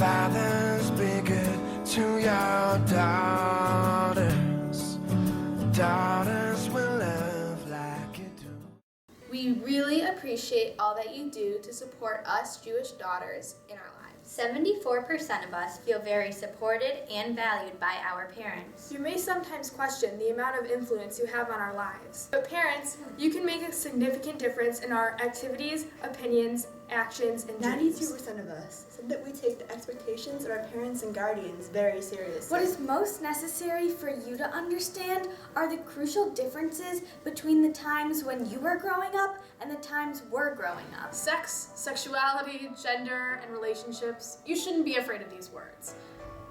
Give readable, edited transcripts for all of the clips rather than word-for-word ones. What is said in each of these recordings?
Fathers, be good to your daughters. Daughters will love like you do. We really appreciate all that you do to support us Jewish daughters in our lives. 74% of us feel very supported and valued by our parents. You may sometimes question the amount of influence you have on our lives. But parents, you can make a significant difference in our activities, opinions, actions, and dreams. 92% of us said that we take the expectations of our parents and guardians very seriously. What is most necessary for you to understand are the crucial differences between the times when you were growing up and the times we're growing up. Sex, sexuality, gender, and relationships. You shouldn't be afraid of these words.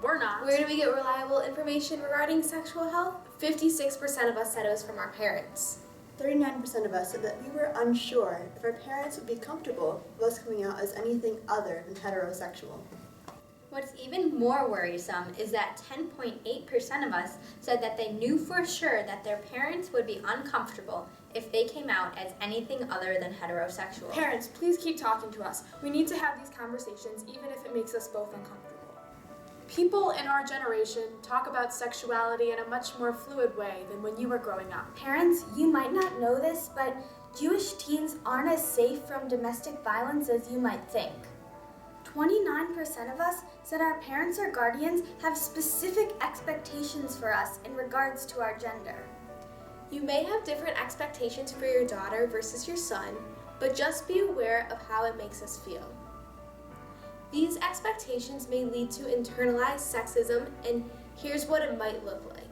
We're not. Where do we get reliable information regarding sexual health? 56% of us said it was from our parents. 39% of us said that we were unsure if our parents would be comfortable with us coming out as anything other than heterosexual. What's even more worrisome is that 10.8% of us said that they knew for sure that their parents would be uncomfortable if they came out as anything other than heterosexual. Parents, please keep talking to us. We need to have these conversations even if it makes us both uncomfortable. People in our generation talk about sexuality in a much more fluid way than when you were growing up. Parents, you might not know this, but Jewish teens aren't as safe from domestic violence as you might think. 29% of us said our parents or guardians have specific expectations for us in regards to our gender. You may have different expectations for your daughter versus your son, but just be aware of how it makes us feel. These expectations may lead to internalized sexism, and here's what it might look like.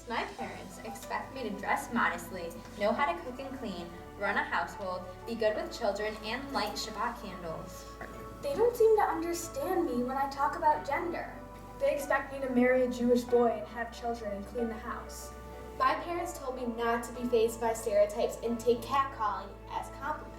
My parents expect me to dress modestly, know how to cook and clean, run a household, be good with children, and light Shabbat candles. They don't seem to understand me when I talk about gender. They expect me to marry a Jewish boy and have children and clean the house. My parents told me not to be fazed by stereotypes and take catcalling as compliments.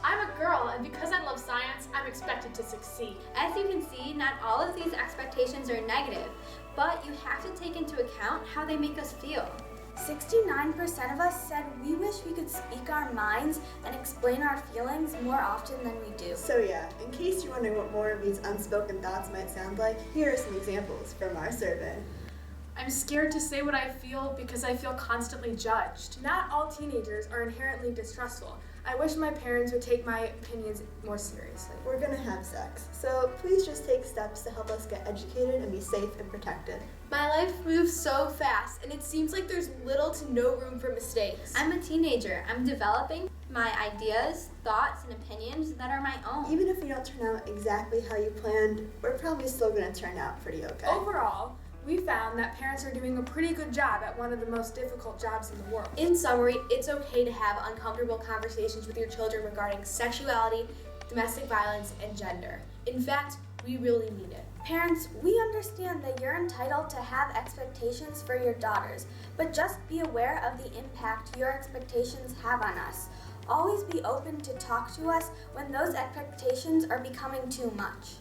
I'm a girl, and because I love science, I'm expected to succeed. As you can see, not all of these expectations are negative, but you have to take into account how they make us feel. 69% of us said we wish we could speak our minds and explain our feelings more often than we do. So yeah, in case you're wondering what more of these unspoken thoughts might sound like, here are some examples from our survey. I'm scared to say what I feel because I feel constantly judged. Not all teenagers are inherently distrustful. I wish my parents would take my opinions more seriously. We're gonna have sex, so please just take steps to help us get educated and be safe and protected. My life moves so fast, and it seems like there's little to no room for mistakes. I'm a teenager. I'm developing my ideas, thoughts, and opinions that are my own. Even if we don't turn out exactly how you planned, we're probably still gonna turn out pretty okay. Overall, we found that parents are doing a pretty good job at one of the most difficult jobs in the world. In summary, it's okay to have uncomfortable conversations with your children regarding sexuality, domestic violence, and gender. In fact, we really need it. Parents, we understand that you're entitled to have expectations for your daughters, but just be aware of the impact your expectations have on us. Always be open to talk to us when those expectations are becoming too much.